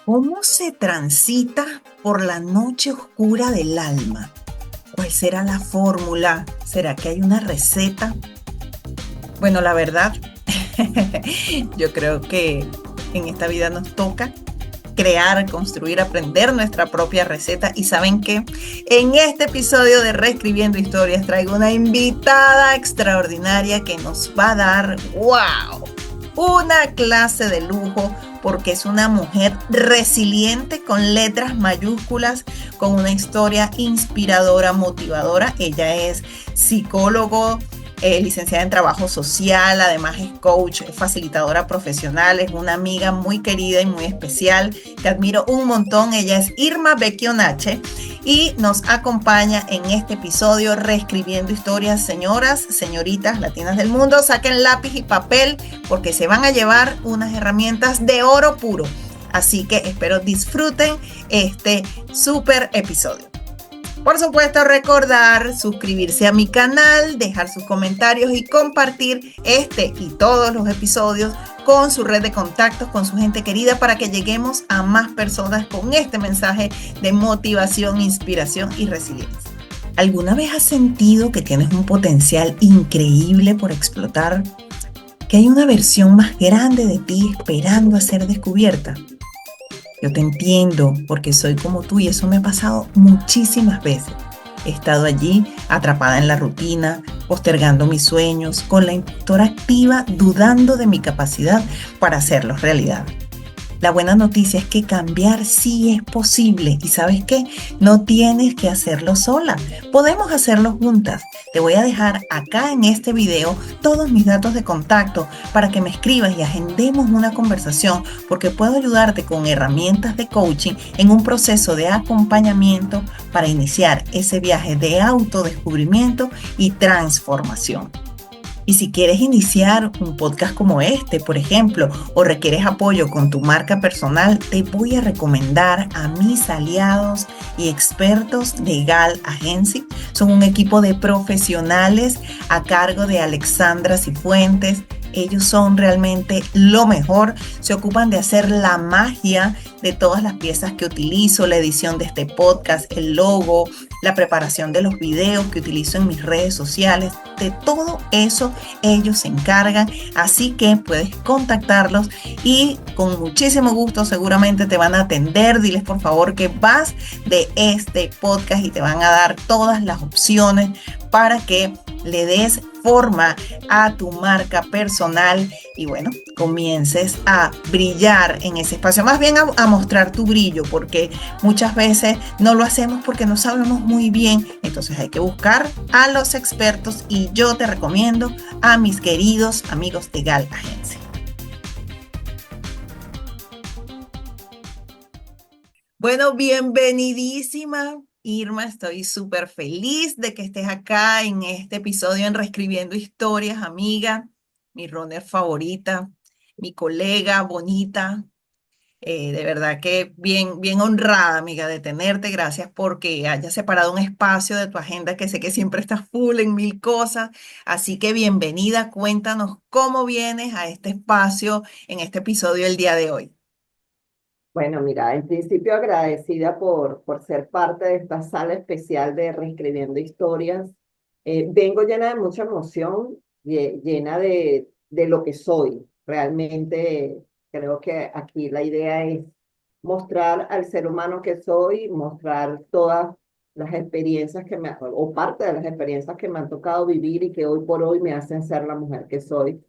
¿Cómo se transita por la noche oscura del alma? ¿Cuál será la fórmula? ¿Será que hay una receta? Bueno, la verdad, yo creo que en esta vida nos toca crear, construir, aprender nuestra propia receta. ¿Y saben qué? En este episodio de Reescribiendo Historias traigo una invitada extraordinaria que nos va a dar, wow, una clase de lujo porque es una mujer resiliente con letras mayúsculas, con una historia inspiradora, motivadora. Ella es psicólogo, licenciada en trabajo social, además es coach, es facilitadora profesional, es una amiga muy querida y muy especial que admiro un montón. Ella es Irma Bequionache y nos acompaña en este episodio Reescribiendo Historias. Señoras, señoritas latinas del mundo, saquen lápiz y papel porque se van a llevar unas herramientas de oro puro. Así que espero disfruten este súper episodio. Por supuesto, recordar suscribirse a mi canal, dejar sus comentarios y compartir este y todos los episodios con su red de contactos, con su gente querida, para que lleguemos a más personas con este mensaje de motivación, inspiración y resiliencia. ¿Alguna vez has sentido que tienes un potencial increíble por explotar? ¿Que hay una versión más grande de ti esperando a ser descubierta? Yo te entiendo porque soy como tú y eso me ha pasado muchísimas veces. He estado allí atrapada en la rutina, postergando mis sueños, con la impostora activa, dudando de mi capacidad para hacerlos realidad. La buena noticia es que cambiar sí es posible y ¿sabes qué? No tienes que hacerlo sola, podemos hacerlo juntas. Te voy a dejar acá en este video todos mis datos de contacto para que me escribas y agendemos una conversación, porque puedo ayudarte con herramientas de coaching en un proceso de acompañamiento para iniciar ese viaje de autodescubrimiento y transformación. Y si quieres iniciar un podcast como este, por ejemplo, o requieres apoyo con tu marca personal, te voy a recomendar a mis aliados y expertos de Gal Agency. Son un equipo de profesionales a cargo de Alexandra Cifuentes. Ellos son realmente lo mejor, se ocupan de hacer la magia de todas las piezas que utilizo, la edición de este podcast, el logo, la preparación de los videos que utilizo en mis redes sociales. De todo eso ellos se encargan, así que puedes contactarlos y con muchísimo gusto seguramente te van a atender. Diles por favor que vas de este podcast y te van a dar todas las opciones para que le des forma a tu marca personal y bueno, comiences a brillar en ese espacio, más bien a mostrar tu brillo, porque muchas veces no lo hacemos porque no sabemos muy bien. Entonces hay que buscar a los expertos y yo te recomiendo a mis queridos amigos de Gal Agency. Bueno, bienvenidísima Irma, estoy súper feliz de que estés acá en este episodio en Reescribiendo Historias, amiga, mi runner favorita, mi colega bonita. De verdad que bien, bien honrada, amiga, de tenerte. Gracias porque hayas separado un espacio de tu agenda, que sé que siempre estás full en mil cosas. Así que bienvenida, cuéntanos cómo vienes a este espacio en este episodio el día de hoy. Bueno, mira, en principio agradecida por ser parte de esta sala especial de Reescribiendo Historias. Vengo llena de mucha emoción, llena de lo que soy. Realmente creo que aquí la idea es mostrar al ser humano que soy, mostrar todas las experiencias o parte de las experiencias que me han tocado vivir y que hoy por hoy me hacen ser la mujer que soy.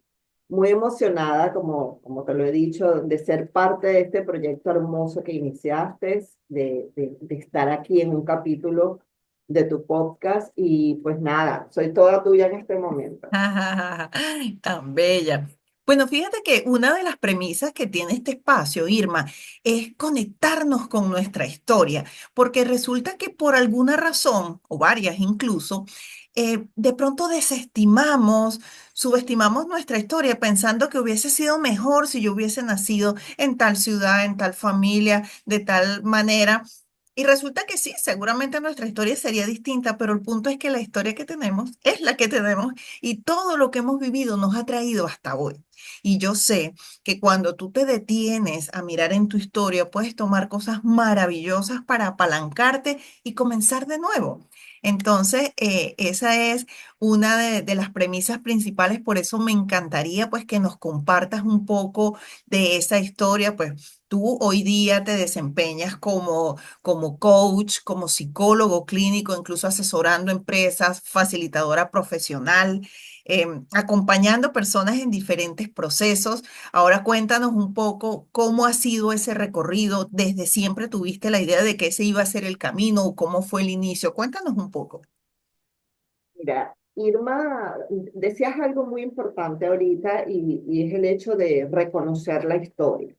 Muy emocionada, como te lo he dicho, de ser parte de este proyecto hermoso que iniciaste, de estar aquí en un capítulo de tu podcast y pues nada, soy toda tuya en este momento. Tan bella. Bueno, fíjate que una de las premisas que tiene este espacio, Irma, es conectarnos con nuestra historia, porque resulta que por alguna razón, o varias incluso, de pronto desestimamos, subestimamos nuestra historia pensando que hubiese sido mejor si yo hubiese nacido en tal ciudad, en tal familia, de tal manera. Y resulta que sí, seguramente nuestra historia sería distinta, pero el punto es que la historia que tenemos es la que tenemos y todo lo que hemos vivido nos ha traído hasta hoy. Y yo sé que cuando tú te detienes a mirar en tu historia, puedes tomar cosas maravillosas para apalancarte y comenzar de nuevo. Entonces, esa es una de las premisas principales. Por eso me encantaría pues que nos compartas un poco de esa historia. Pues tú hoy día te desempeñas como coach, como psicólogo clínico, incluso asesorando empresas, facilitadora profesional, acompañando personas en diferentes procesos. Ahora cuéntanos un poco cómo ha sido ese recorrido. ¿Desde siempre tuviste la idea de que ese iba a ser el camino o cómo fue el inicio? Cuéntanos un poco. Mira, Irma, decías algo muy importante ahorita y es el hecho de reconocer la historia.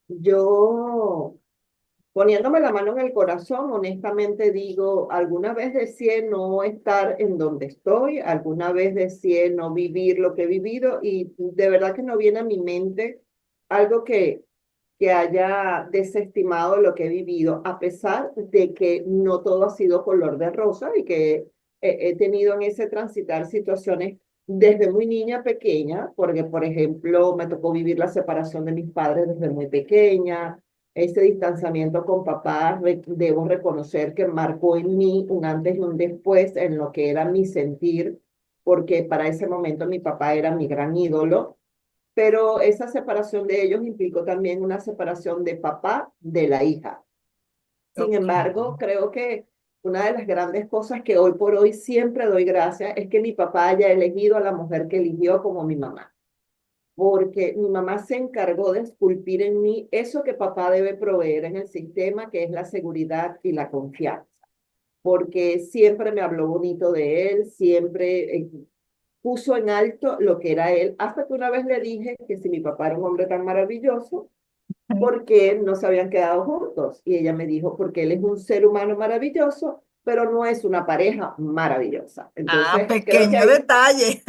Yo, poniéndome la mano en el corazón, honestamente digo, alguna vez deseé no estar en donde estoy, alguna vez deseé no vivir lo que he vivido y de verdad que no viene a mi mente algo que haya desestimado lo que he vivido, a pesar de que no todo ha sido color de rosa y que he tenido en ese transitar situaciones desde muy niña pequeña, porque por ejemplo me tocó vivir la separación de mis padres desde muy pequeña, ese distanciamiento con papá, debo reconocer que marcó en mí un antes y un después en lo que era mi sentir, porque para ese momento mi papá era mi gran ídolo, pero esa separación de ellos implicó también una separación de papá de la hija. Sin Ok. embargo, creo que una de las grandes cosas que hoy por hoy siempre doy gracias es que mi papá haya elegido a la mujer que eligió como mi mamá, porque mi mamá se encargó de esculpir en mí eso que papá debe proveer en el sistema, que es la seguridad y la confianza, porque siempre me habló bonito de él, siempre puso en alto lo que era él, hasta que una vez le dije que si mi papá era un hombre tan maravilloso, ¿por qué no se habían quedado juntos? Y ella me dijo, porque él es un ser humano maravilloso, pero no es una pareja maravillosa. Ah, Entonces, creo que pequeño ahí, detalle.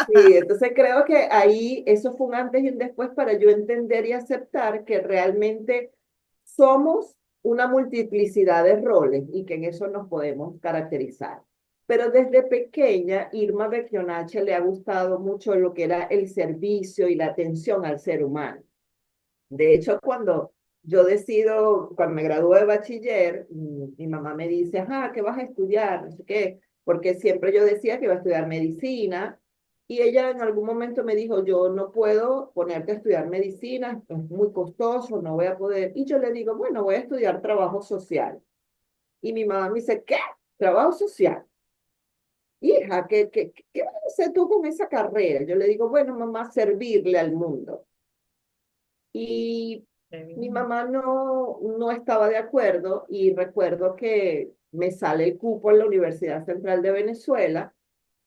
sí, entonces creo que ahí eso fue un antes y un después para yo entender y aceptar que realmente somos una multiplicidad de roles y que en eso nos podemos caracterizar. Pero desde pequeña, Irma Becchionache le ha gustado mucho lo que era el servicio y la atención al ser humano. De hecho, cuando yo decido, cuando me gradúo de bachiller, mi mamá me dice, ajá, ¿qué vas a estudiar? No sé qué, porque siempre yo decía que iba a estudiar medicina y ella en algún momento me dijo, yo no puedo ponerte a estudiar medicina, es muy costoso, no voy a poder. Y yo le digo, bueno, voy a estudiar trabajo social. Y mi mamá me dice, ¿qué? ¿Trabajo social? Hija, ¿qué vas a hacer tú con esa carrera? Yo le digo, bueno, mamá, servirle al mundo. Y Qué mi bien. mamá no estaba de acuerdo y recuerdo que me sale el cupo en la Universidad Central de Venezuela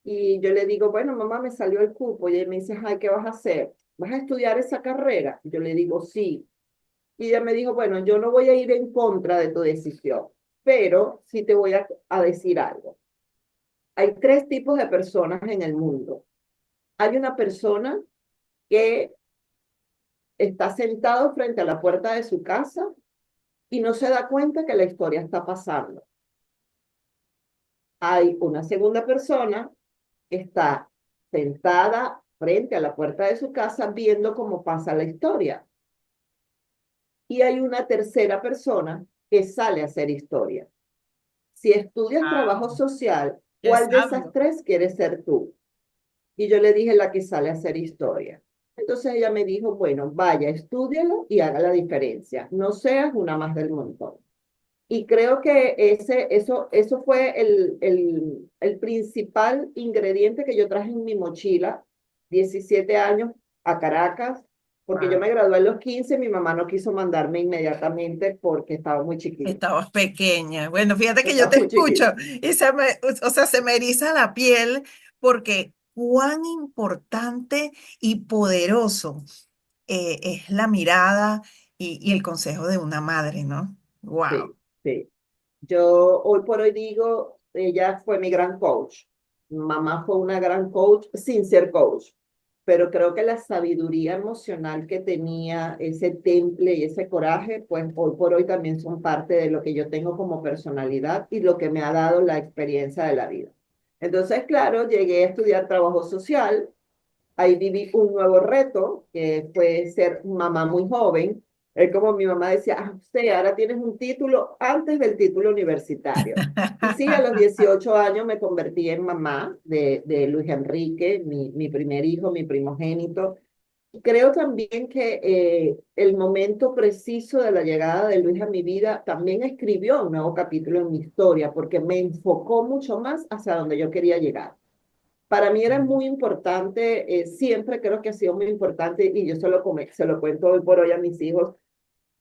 y yo le digo, bueno, mamá, me salió el cupo y ella me dice, ay, ¿qué vas a hacer? ¿Vas a estudiar esa carrera? Yo le digo, sí. Y ella me dijo, bueno, yo no voy a ir en contra de tu decisión, pero sí te voy a decir algo. Hay tres tipos de personas en el mundo. Hay una persona que está sentado frente a la puerta de su casa y no se da cuenta que la historia está pasando. Hay una segunda persona que está sentada frente a la puerta de su casa viendo cómo pasa la historia. Y hay una tercera persona que sale a hacer historia. Si estudias Ah, trabajo social, qué ¿cuál de esas sabio. tres quieres ser tú? Y yo le dije la que sale a hacer historia. Entonces ella me dijo, bueno, vaya, estúdialo y haga la diferencia. No seas una más del montón. Y creo que eso fue el principal ingrediente que yo traje en mi mochila, 17 años a Caracas, porque yo Wow. me gradué a los 15, mi mamá no quiso mandarme inmediatamente porque estaba muy chiquita. Estabas pequeña. Bueno, fíjate que yo Estaba te muy escucho chiquita. y o sea, se me eriza la piel porque cuán importante y poderoso es la mirada y el consejo de una madre, ¿no? Wow. Sí, sí. Yo hoy por hoy digo, ella fue mi gran coach. Mamá fue una gran coach sin ser coach, pero creo que la sabiduría emocional que tenía, ese temple y ese coraje, pues hoy por hoy también son parte de lo que yo tengo como personalidad y lo que me ha dado la experiencia de la vida. Entonces, claro, llegué a estudiar trabajo social Ahí viví un nuevo reto, que fue ser mamá muy joven. Es como mi mamá decía, ah, usted ahora tienes un título antes del título universitario. Y sí, a los 18 años me convertí en mamá de Luis Enrique, mi primer hijo, mi primogénito. Creo también que el momento preciso de la llegada de Luis a mi vida también escribió un nuevo capítulo en mi historia, porque me enfocó mucho más hacia donde yo quería llegar. Para mí era muy importante, siempre creo que ha sido muy importante, y yo se lo cuento hoy por hoy a mis hijos,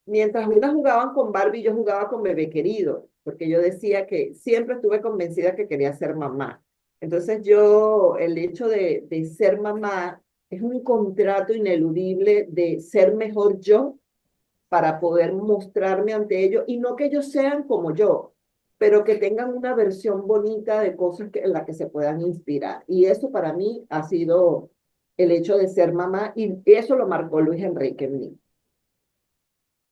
mientras unas jugaban con Barbie, yo jugaba con bebé querido, porque yo decía que siempre estuve convencida que quería ser mamá. Entonces yo, el hecho de ser mamá es un contrato ineludible de ser mejor yo para poder mostrarme ante ellos y no que ellos sean como yo, pero que tengan una versión bonita de cosas en las que se puedan inspirar. Y eso para mí ha sido el hecho de ser mamá y eso lo marcó Luis Enrique en mí.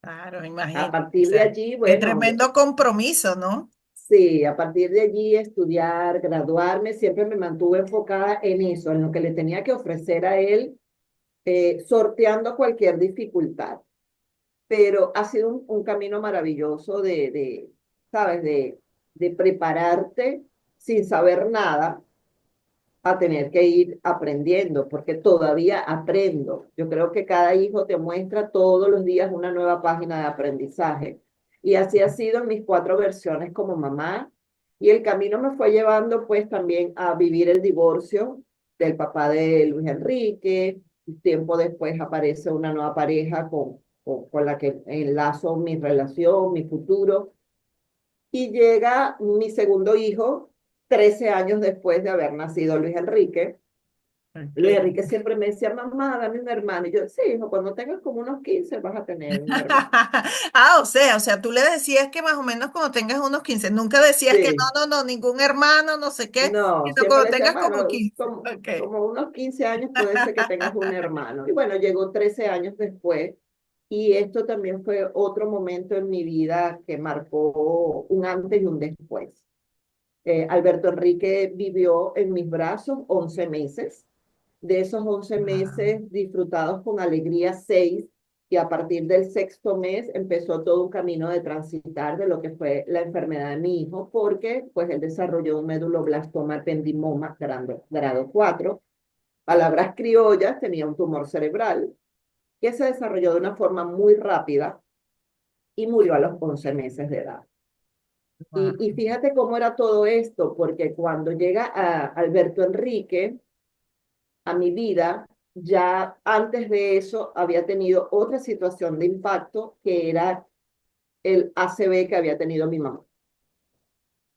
Claro, A imagínate. O partir de sea, allí, qué bueno, tremendo compromiso, ¿no? sí, a partir de allí estudiar, graduarme, siempre me mantuve enfocada en eso, en lo que le tenía que ofrecer a él, sorteando cualquier dificultad. Pero ha sido un camino maravilloso ¿sabes? De prepararte sin saber nada a tener que ir aprendiendo, porque todavía aprendo. Yo creo que cada hijo te muestra todos los días una nueva página de aprendizaje. Y así ha sido en mis cuatro versiones como mamá. Y el camino me fue llevando pues también a vivir el divorcio del papá de Luis Enrique. Tiempo después aparece una nueva pareja con la que enlazo mi relación, mi futuro. Y llega mi segundo hijo 13 años después de haber nacido Luis Enrique. Luis Ok. Enrique siempre me decía, mamá, dame un hermano. Y yo, sí, hijo, cuando tengas como unos 15 vas a tener un hermano. Ah, o sea, tú le decías que más o menos cuando tengas unos 15, nunca decías que Sí, no, no, no, ningún hermano, no sé qué, no, sino siempre cuando le decía, tengas como bueno, 15. como, Ok. como unos 15 años puede ser que tengas un hermano. Y bueno, llegó 13 años después. Y esto también fue otro momento en mi vida que marcó un antes y un después. Alberto Enrique vivió en mis brazos 11 meses. De esos 11 meses disfrutados con alegría, 6, y a partir del sexto mes empezó todo un camino de transitar de lo que fue la enfermedad de mi hijo, porque pues él desarrolló un méduloblastoma ependimoma grado 4. Palabras criollas, tenía un tumor cerebral que se desarrolló de una forma muy rápida y murió a los 11 meses de edad. Wow. Y fíjate cómo era todo esto, porque cuando llega a Alberto Enrique a mi vida, ya antes de eso había tenido otra situación de impacto que era el ACV que había tenido mi mamá.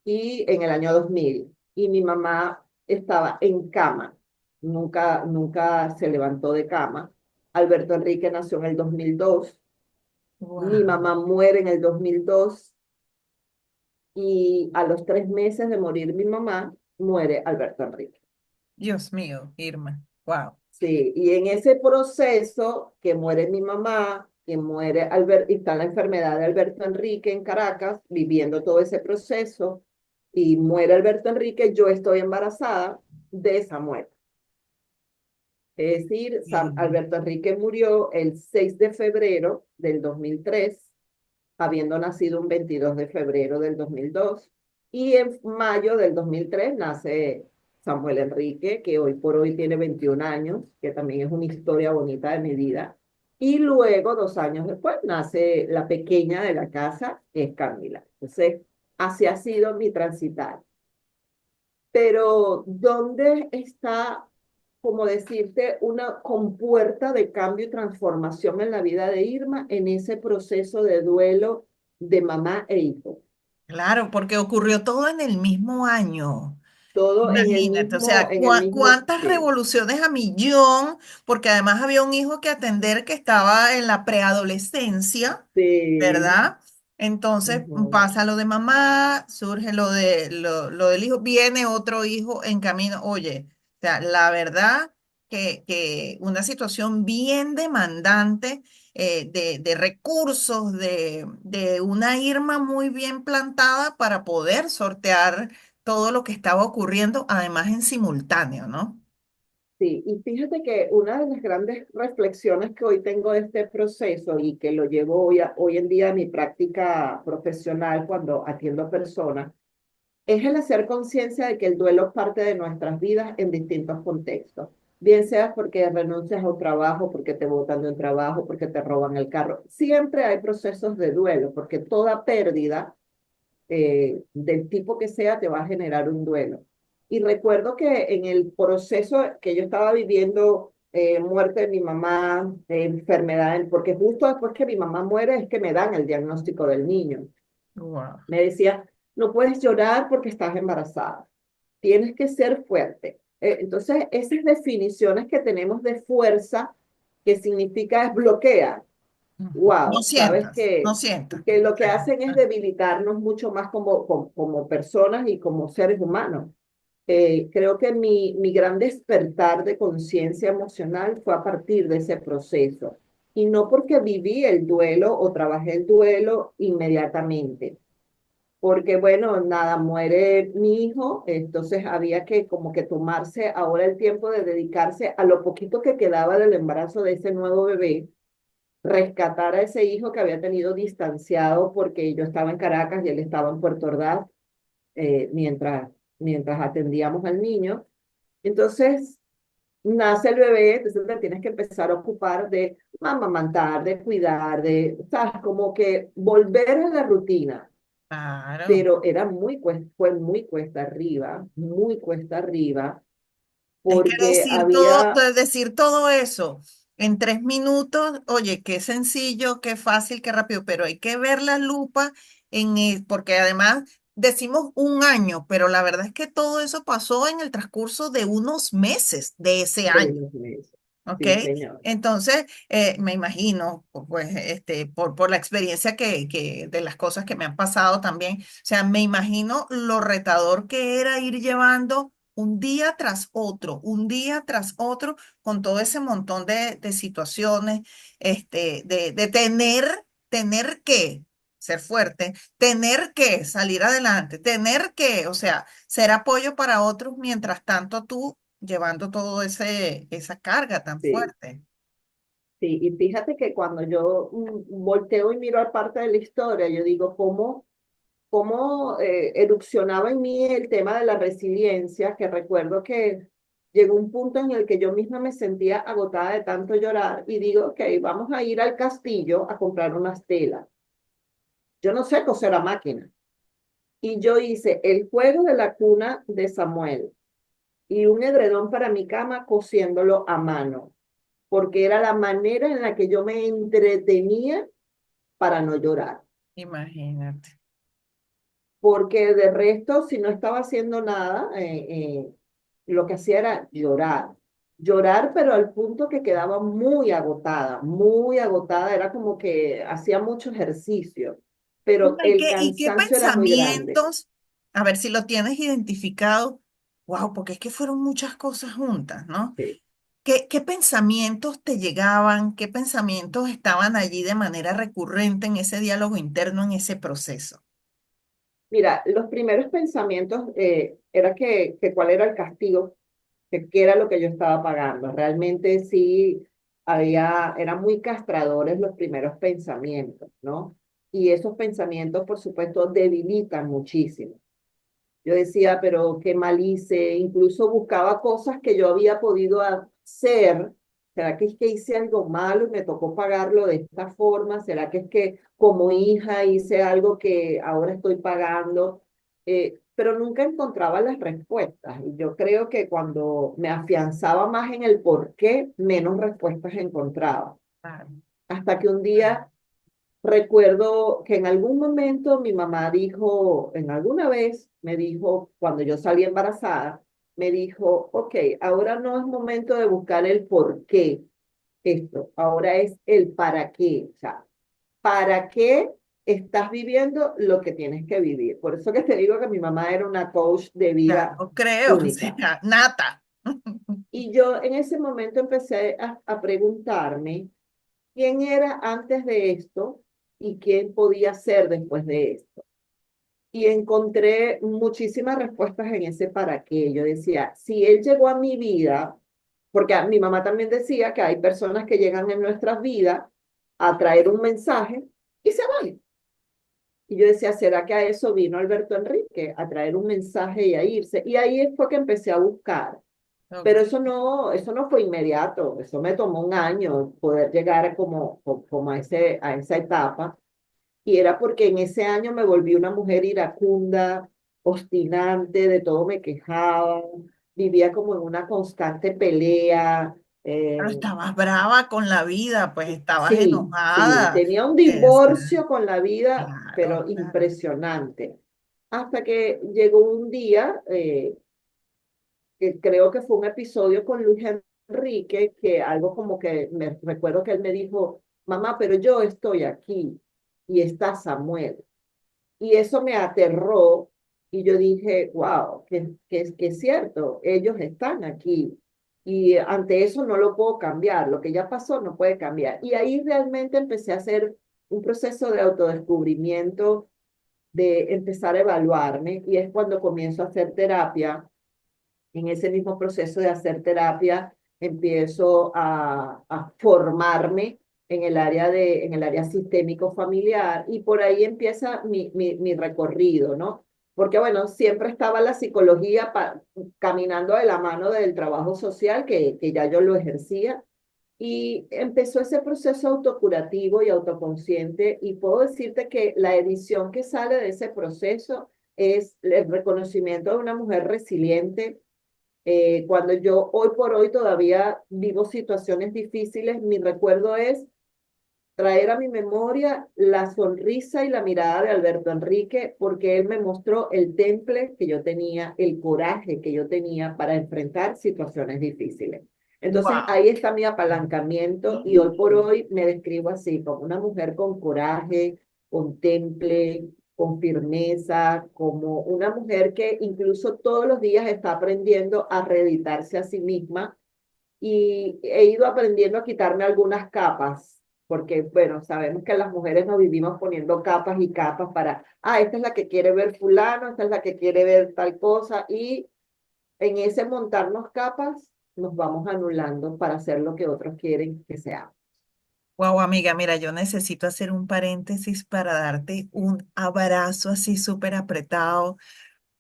Y en el año 2000. Y mi mamá estaba en cama, nunca se levantó de cama. Alberto Enrique nació en el 2002. Mi Wow. mamá muere en el 2002 y a los 3 meses de morir mi mamá, muere Alberto Enrique. Dios mío, Irma. Wow. Sí, y en ese proceso que muere mi mamá, que muere Albert, y está la enfermedad de Alberto Enrique en Caracas, viviendo todo ese proceso, y muere Alberto Enrique, yo estoy embarazada de Samuel. Es decir, Alberto Enrique murió el 6 de febrero del 2003, habiendo nacido un 22 de febrero del 2002, y en mayo del 2003 nace Samuel Enrique, que hoy por hoy tiene 21 años, que también es una historia bonita de mi vida. Y luego, 2 años después, nace la pequeña de la casa, que es Camila. Entonces, así ha sido mi transitar. Pero, ¿dónde está, como decirte, una compuerta de cambio y transformación en la vida de Irma en ese proceso de duelo de mamá e hijo? Claro, porque ocurrió todo en el mismo año. Todo Imagínate, o sea, en el mismo, cuántas sí, revoluciones a millón, porque además había un hijo que atender que estaba en la preadolescencia, sí, ¿verdad? Entonces ujú, pasa lo de mamá, surge lo del hijo, viene otro hijo en camino. Oye, o sea, la verdad que una situación bien demandante de recursos, de una Irma muy bien plantada para poder sortear todo lo que estaba ocurriendo, además en simultáneo, ¿no? Sí, y fíjate que una de las grandes reflexiones que hoy tengo de este proceso y que lo llevo hoy en día a mi práctica profesional cuando atiendo a personas, es el hacer conciencia de que el duelo es parte de nuestras vidas en distintos contextos. Bien sea porque renuncias a un trabajo, porque te botan de un trabajo, porque te roban el carro. Siempre hay procesos de duelo, porque toda pérdida del tipo que sea, te va a generar un duelo. Y recuerdo que en el proceso que yo estaba viviendo, muerte de mi mamá, enfermedad, porque justo después que mi mamá muere es que me dan el diagnóstico del niño. Wow. Me decía, no puedes llorar porque estás embarazada, tienes que ser fuerte. Entonces, esas definiciones que tenemos de fuerza, que significa es bloquea, No wow, sabes sientas, no sientas. que O lo que sea, hacen es debilitarnos mucho más como personas y como seres humanos. Creo que mi gran despertar de conciencia emocional fue a partir de ese proceso. Y no porque viví el duelo o trabajé el duelo inmediatamente, porque bueno, nada, muere mi hijo, entonces había que como que tomarse ahora el tiempo de dedicarse a lo poquito que quedaba del embarazo de ese nuevo bebé, rescatar a ese hijo que había tenido distanciado porque yo estaba en Caracas y él estaba en Puerto Ordaz, mientras atendíamos al niño. Entonces, nace el bebé, entonces te tienes que empezar a ocupar de amamantar, de cuidar, ¿sabes? Como que volver a la rutina. claro. Pero fue muy cuesta arriba, Es que porque había, decir todo eso en 3 minutos, oye, qué sencillo, qué fácil, qué rápido, pero hay que ver la lupa porque además decimos un año, pero la verdad es que todo eso pasó en el transcurso de unos meses de ese de año. unos meses. ¿Ok? Sí, señor. Entonces, me imagino, pues, por la experiencia de las cosas que me han pasado también, o sea, me imagino lo retador que era ir llevando un día tras otro, un día tras otro, con todo ese montón de situaciones, de tener que ser fuerte, tener que salir adelante, tener que, o sea, ser apoyo para otros, mientras tanto tú llevando todo esa carga tan Sí, fuerte. sí. Y fíjate que cuando yo volteo y miro a parte de la historia, yo digo, cómo erupcionaba en mí el tema de la resiliencia, que recuerdo que llegó un punto en el que yo misma me sentía agotada de tanto llorar y digo, ok, vamos a ir al castillo a comprar unas telas. Yo no sé coser a máquina. Y yo hice el juego de la cuna de Samuel y un edredón para mi cama cosiéndolo a mano, porque era la manera en la que yo me entretenía para no llorar. Imagínate. Porque de resto, si no estaba haciendo nada, lo que hacía era llorar. Llorar, pero al punto que quedaba muy agotada, era como que hacía mucho ejercicio, pero Bueno, el y qué cansancio era muy grande. pensamientos? A ver si lo tienes identificado. Wow, porque es que fueron muchas cosas juntas, ¿no? Sí. ¿Qué pensamientos te llegaban? ¿Qué pensamientos estaban allí de manera recurrente en ese diálogo interno, en ese proceso? Mira, los primeros pensamientos era que cuál era el castigo, que qué era lo que yo estaba pagando. Realmente sí eran muy castradores los primeros pensamientos, ¿no? Y esos pensamientos, por supuesto, debilitan muchísimo. Yo decía, pero qué mal hice, incluso buscaba cosas que yo había podido hacer. ¿Será que es que hice algo malo y me tocó pagarlo de esta forma? ¿Será que es que como hija hice algo que ahora estoy pagando? Pero nunca encontraba las respuestas. Y yo creo que cuando me afianzaba más en el por qué, menos respuestas encontraba. Claro, Hasta que un claro. día recuerdo que en algún momento mi mamá dijo, en alguna vez me dijo, cuando yo salí embarazada, me dijo, ok, ahora no es momento de buscar el por qué esto, ahora es el para qué, o sea, para qué estás viviendo lo que tienes que vivir. Por eso que te digo que mi mamá era una coach de Ya vida lo creo, o única. sea, nata. Y yo en ese momento empecé a preguntarme quién era antes de esto y quién podía ser después de esto. Y encontré muchísimas respuestas en ese para qué. Yo decía, si él llegó a mi vida porque mi mamá también decía que hay personas que llegan en nuestras vidas a traer un mensaje y se van. Y yo decía, ¿será que a eso vino Alberto Enrique? A traer un mensaje y a irse. Y ahí fue que empecé a buscar. Ok. Pero eso no fue inmediato, eso me tomó un año poder llegar como a esa etapa. Y era porque en ese año me volví una mujer iracunda, obstinante, de todo me quejaba, vivía como en una constante pelea. Pero estabas brava con la vida, pues estabas Sí, sí, enojada. tenía un Es, divorcio con la vida, claro, pero claro. impresionante. Hasta que llegó un día, que creo que fue un episodio con Luis Enrique, que algo como que me recuerdo que él me dijo, mamá, pero yo estoy aquí y está Samuel. Y eso me aterró y yo dije, wow, que es cierto, ellos están aquí. Y ante eso no lo puedo cambiar, lo que ya pasó no puede cambiar. Y ahí realmente empecé a hacer un proceso de autodescubrimiento, de empezar a evaluarme, y es cuando comienzo a hacer terapia. En ese mismo proceso de hacer terapia, empiezo a formarme en el área sistémico familiar, y por ahí empieza mi recorrido, ¿no? Porque bueno, siempre estaba la psicología caminando de la mano del trabajo social, que ya yo lo ejercía, y empezó ese proceso autocurativo y autoconsciente, y puedo decirte que la edición que sale de ese proceso es el reconocimiento de una mujer resiliente. Cuando yo hoy por hoy todavía vivo situaciones difíciles, mi recuerdo es traer a mi memoria la sonrisa y la mirada de Alberto Enrique, porque él me mostró el temple que yo tenía, el coraje que yo tenía para enfrentar situaciones difíciles. Entonces Wow. ahí está mi apalancamiento, y hoy por hoy me describo así, como una mujer con coraje, con temple, con firmeza, como una mujer que incluso todos los días está aprendiendo a reeditarse a sí misma, y he ido aprendiendo a quitarme algunas capas, porque, bueno, sabemos que las mujeres nos vivimos poniendo capas y capas para, esta es la que quiere ver fulano, esta es la que quiere ver tal cosa, y en ese montarnos capas nos vamos anulando para hacer lo que otros quieren que seamos. Wow, amiga, mira, yo necesito hacer un paréntesis para darte un abrazo así súper apretado,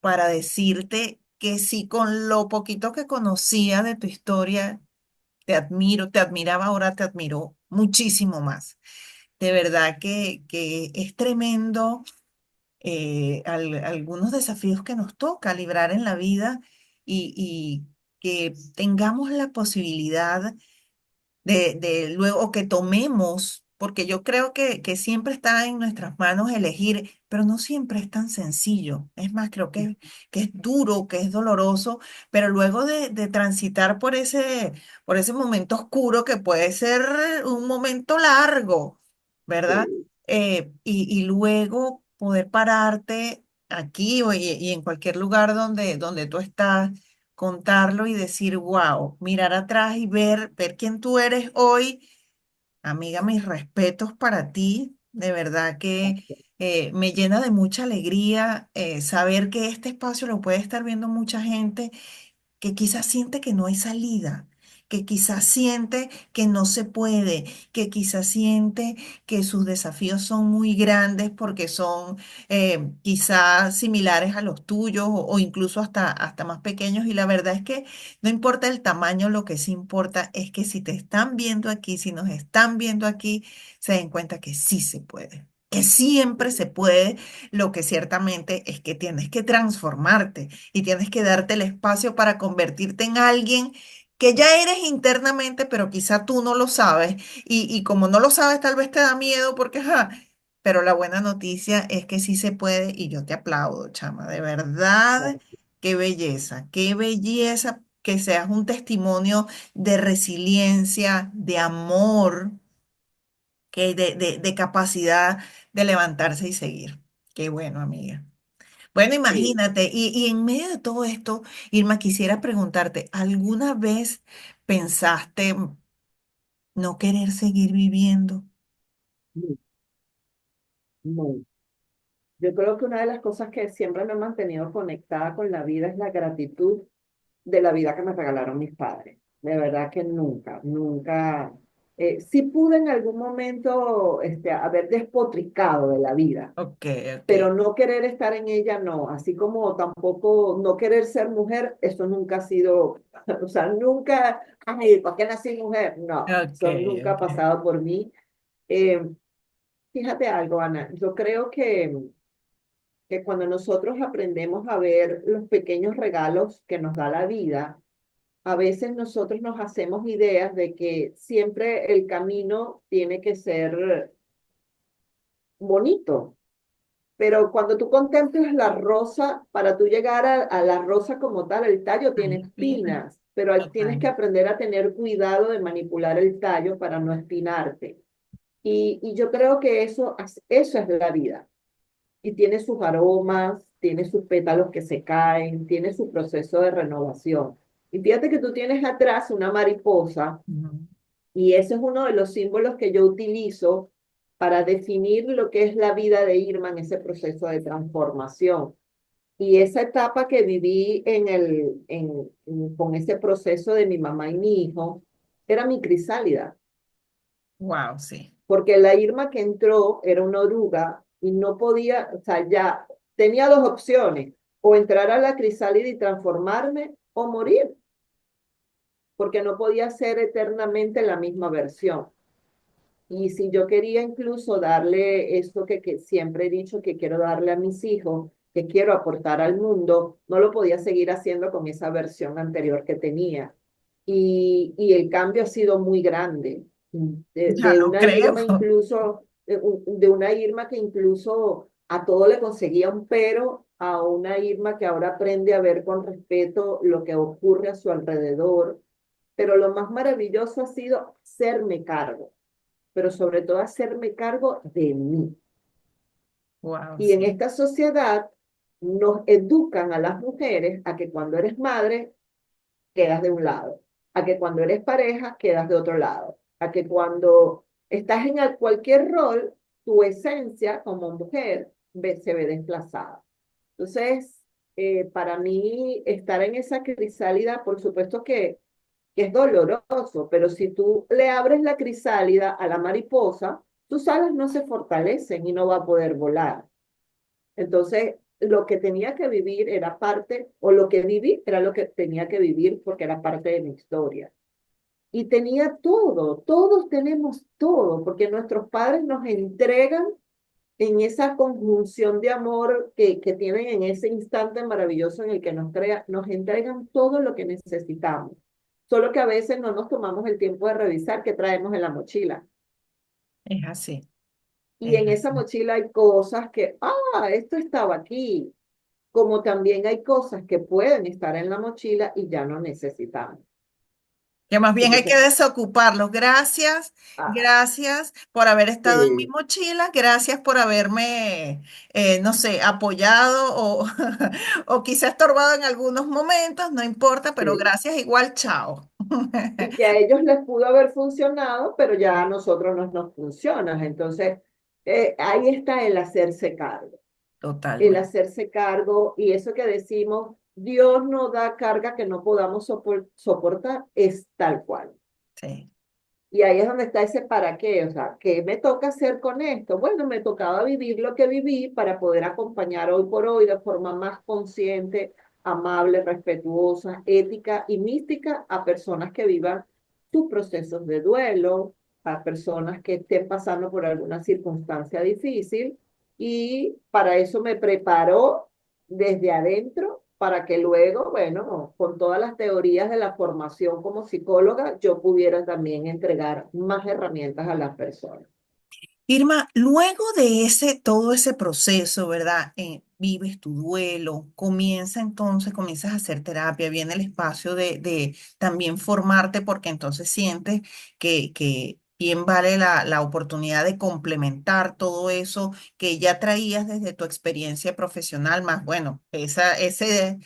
para decirte que si con lo poquito que conocía de tu historia, te admiro, te admiraba, ahora te admiro muchísimo más. De verdad que es tremendo, algunos desafíos que nos toca librar en la vida, y que tengamos la posibilidad de luego que tomemos, porque yo creo que siempre está en nuestras manos elegir, pero no siempre es tan sencillo. Es más, creo que es duro, que es doloroso, pero luego de transitar por ese momento oscuro que puede ser un momento largo, ¿verdad? Sí, Y luego poder pararte aquí y en cualquier lugar donde tú estás, contarlo y decir, wow, mirar atrás y ver quién tú eres hoy. Amiga, mis respetos para ti. De verdad que me llena de mucha alegría saber que este espacio lo puede estar viendo mucha gente que quizás siente que no hay salida, que quizás siente que no se puede, que quizás siente que sus desafíos son muy grandes porque son quizás similares a los tuyos o incluso hasta más pequeños. Y la verdad es que no importa el tamaño, lo que sí importa es que si te están viendo aquí, si nos están viendo aquí, se den cuenta que sí se puede. Que siempre se puede, lo que ciertamente es que tienes que transformarte y tienes que darte el espacio para convertirte en alguien que ya eres internamente, pero quizá tú no lo sabes. Y como no lo sabes, tal vez te da miedo porque, ajá, pero la buena noticia es que sí se puede y yo te aplaudo, chama, de verdad, qué belleza que seas un testimonio de resiliencia, de amor, de capacidad de levantarse y seguir. Qué bueno, amiga. Bueno, sí. imagínate, y en medio de todo esto, Irma, quisiera preguntarte, ¿alguna vez pensaste no querer seguir viviendo? No, no. Yo creo que una de las cosas que siempre me ha mantenido conectada con la vida es la gratitud de la vida que me regalaron mis padres. de verdad que nunca, nunca. Sí pude en algún momento haber despotricado de la vida, Ok, ok, pero no querer estar en ella, no. Así como tampoco no querer ser mujer, eso nunca ha sido, o sea, nunca, ay, ¿por qué nací mujer? No, ok, eso nunca ha ok. pasado por mí. Eh, Fíjate algo, Ana, yo creo que cuando nosotros aprendemos a ver los pequeños regalos que nos da la vida, a veces nosotros nos hacemos ideas de que siempre el camino tiene que ser bonito, pero cuando tú contemplas la rosa, para tú llegar a la rosa como tal, el tallo tiene Ay, espina, espinas, pero tienes total. que aprender a tener cuidado de manipular el tallo para no espinarte. Y yo creo que eso es la vida. Y tiene sus aromas, tiene sus pétalos que se caen, tiene su proceso de renovación. Y fíjate que tú tienes atrás una mariposa Ujú. y ese es uno de los símbolos que yo utilizo para definir lo que es la vida de Irma en ese proceso de transformación. Y esa etapa que viví con ese proceso de mi mamá y mi hijo era mi crisálida, Wow, sí. porque la Irma que entró era una oruga y no podía, o sea, ya tenía dos opciones, o entrar a la crisálida y transformarme o morir, porque no podía ser eternamente la misma versión. Y si yo quería incluso darle esto que siempre he dicho que quiero darle a mis hijos, que quiero aportar al mundo, no lo podía seguir haciendo con esa versión anterior que tenía. Y el cambio ha sido muy grande. Ya De lo una creo. Irma incluso, de una Irma que incluso a todo le conseguía un pero, a una Irma que ahora aprende a ver con respeto lo que ocurre a su alrededor. Pero lo más maravilloso ha sido hacerme cargo, pero sobre todo hacerme cargo de mí. Wow, Y en sí. esta sociedad nos educan a las mujeres a que cuando eres madre quedas de un lado, a que cuando eres pareja quedas de otro lado, a que cuando estás en cualquier rol, tu esencia como mujer se ve desplazada. Entonces, para mí, estar en esa crisálida, por supuesto que es doloroso, pero si tú le abres la crisálida a la mariposa, tus alas no se fortalecen y no va a poder volar. Entonces, lo que tenía que vivir era parte, o lo que viví era lo que tenía que vivir porque era parte de mi historia. Y tenía todo, todos tenemos todo, porque nuestros padres nos entregan en esa conjunción de amor que tienen en ese instante maravilloso en el que nos entregan todo lo que necesitamos. Solo que a veces no nos tomamos el tiempo de revisar qué traemos en la mochila. Es así, Y es en esa así. mochila hay cosas que, esto estaba aquí, como también hay cosas que pueden estar en la mochila y ya no necesitamos. Que más bien hay Entonces, que desocuparlos. Gracias, ah, gracias por haber estado en mi sí, mochila, gracias por haberme, no sé, apoyado o, o quizá estorbado en algunos momentos, no importa, pero sí. gracias igual, chao. Y que a ellos les pudo haber funcionado, pero ya a nosotros no nos funciona. Entonces, ahí está el hacerse cargo, el Totalmente, hacerse cargo y eso que decimos, Dios no da carga que no podamos soportar, es tal cual. sí. Y ahí es donde está ese para qué, o sea, ¿qué me toca hacer con esto? Bueno, me tocaba vivir lo que viví para poder acompañar hoy por hoy de forma más consciente, amable, respetuosa, ética y mística a personas que vivan sus procesos de duelo, a personas que estén pasando por alguna circunstancia difícil. Y para eso me preparó desde adentro para que luego, bueno, con todas las teorías de la formación como psicóloga, yo pudiera también entregar más herramientas a las personas. Irma, luego de todo ese proceso, ¿verdad? Vives tu duelo, comienzas a hacer terapia, viene el espacio de también formarte porque entonces sientes que bien vale la oportunidad de complementar todo eso que ya traías desde tu experiencia profesional, más bueno, ese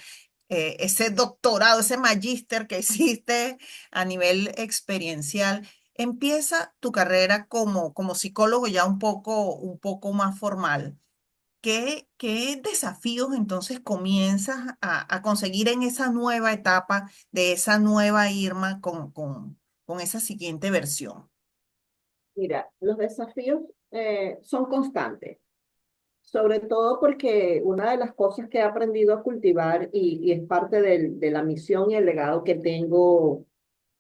doctorado, ese magíster que hiciste a nivel experiencial. Empieza tu carrera como psicólogo ya un poco más formal. ¿qué desafíos entonces comienzas a conseguir en esa nueva etapa de esa nueva Irma con esa siguiente versión? Mira, los desafíos son constantes, sobre todo porque una de las cosas que he aprendido a cultivar y es parte de la misión y el legado que tengo,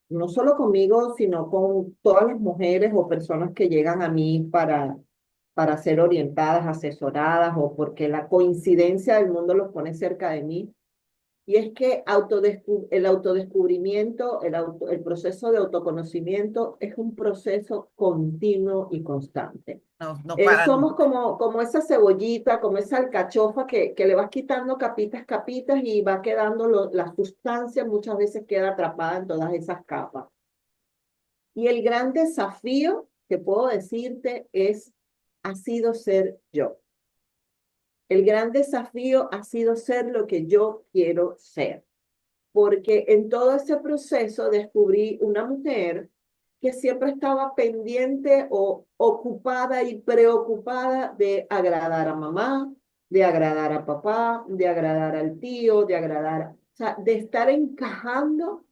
no solo conmigo, sino con todas las mujeres o personas que llegan a mí para ser orientadas, asesoradas o porque la coincidencia del mundo los pone cerca de mí. Y es que el autodescubrimiento, el proceso de autoconocimiento es un proceso continuo y constante. No, no para Somos nunca. como esa cebollita, como esa alcachofa que le vas quitando capitas, capitas y va quedando la sustancia, muchas veces queda atrapada en todas esas capas. Y el gran desafío que puedo decirte ha sido ser yo. El gran desafío ha sido ser lo que yo quiero ser, porque en todo ese proceso descubrí una mujer que siempre estaba pendiente o ocupada y preocupada de agradar a mamá, de agradar a papá, de agradar al tío, o sea, de estar encajando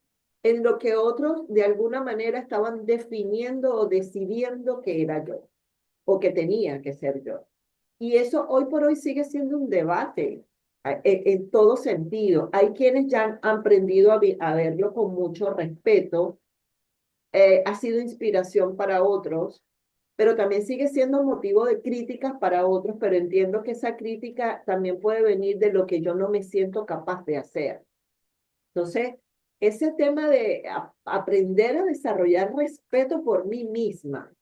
en lo que otros de alguna manera estaban definiendo o decidiendo que era yo o que tenía que ser yo. Y eso hoy por hoy sigue siendo un debate en todo sentido. Hay quienes ya han aprendido a verlo con mucho respeto, ha sido inspiración para otros, pero también sigue siendo motivo de críticas para otros, pero entiendo que esa crítica también puede venir de lo que yo no me siento capaz de hacer. Entonces, ese tema de aprender a desarrollar respeto por mí misma.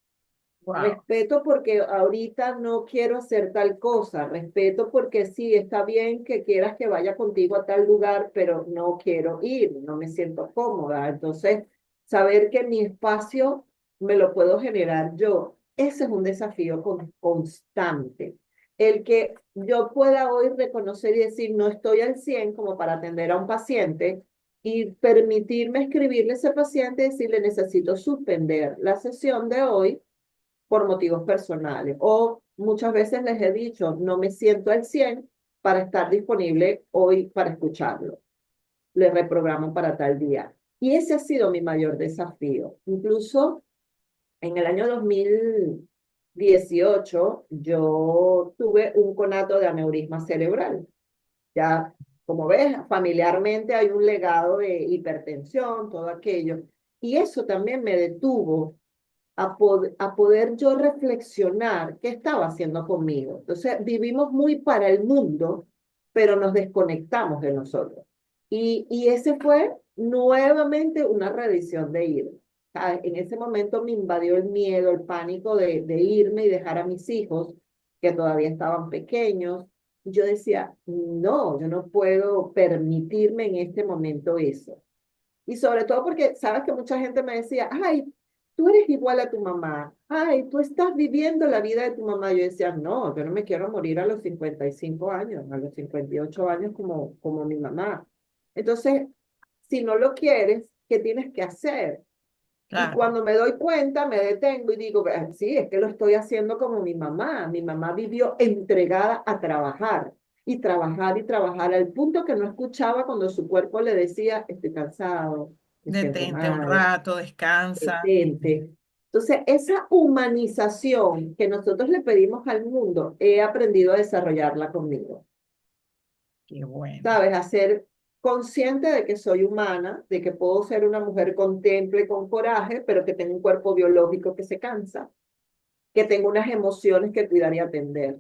Wow. Respeto porque ahorita no quiero hacer tal cosa. Respeto porque sí, está bien que quieras que vaya contigo a tal lugar, pero no quiero ir, no me siento cómoda. Entonces, saber que mi espacio me lo puedo generar yo, ese es un desafío constante. El que yo pueda hoy reconocer y decir, no estoy al 100 como para atender a un paciente y permitirme escribirle a ese paciente y decirle, necesito suspender la sesión de hoy por motivos personales. O muchas veces les he dicho, no me siento al 100 para estar disponible hoy para escucharlo. Les reprogramo para tal día. Y ese ha sido mi mayor desafío. Incluso en el año 2018 yo tuve un conato de aneurisma cerebral. Ya, como ves, familiarmente hay un legado de hipertensión, todo aquello. Y eso también me detuvo a poder yo reflexionar qué estaba haciendo conmigo. Entonces, vivimos muy para el mundo, pero nos desconectamos de nosotros. Y ese fue nuevamente una revisión de irme. En ese momento me invadió el miedo, el pánico de irme y dejar a mis hijos, que todavía estaban pequeños. Yo decía, no, yo no puedo permitirme en este momento eso. Y sobre todo porque, sabes que mucha gente me decía, ay, tú eres igual a tu mamá, ay, tú estás viviendo la vida de tu mamá. Yo decía, no, yo no me quiero morir a los 55 años, a los 58 años como mi mamá. Entonces, si no lo quieres, ¿qué tienes que hacer? Y Claro. cuando me doy cuenta, me detengo y digo, sí, es que lo estoy haciendo como mi mamá. Mi mamá vivió entregada a trabajar y trabajar al punto que no escuchaba cuando su cuerpo le decía, estoy cansado, me siento Detente un mal, rato, descansa. detente. Entonces, esa humanización que nosotros le pedimos al mundo, he aprendido a desarrollarla conmigo. Qué bueno. ¿Sabes? A ser consciente de que soy humana, de que puedo ser una mujer con temple, con coraje, pero que tengo un cuerpo biológico que se cansa, que tengo unas emociones que cuidar y atender.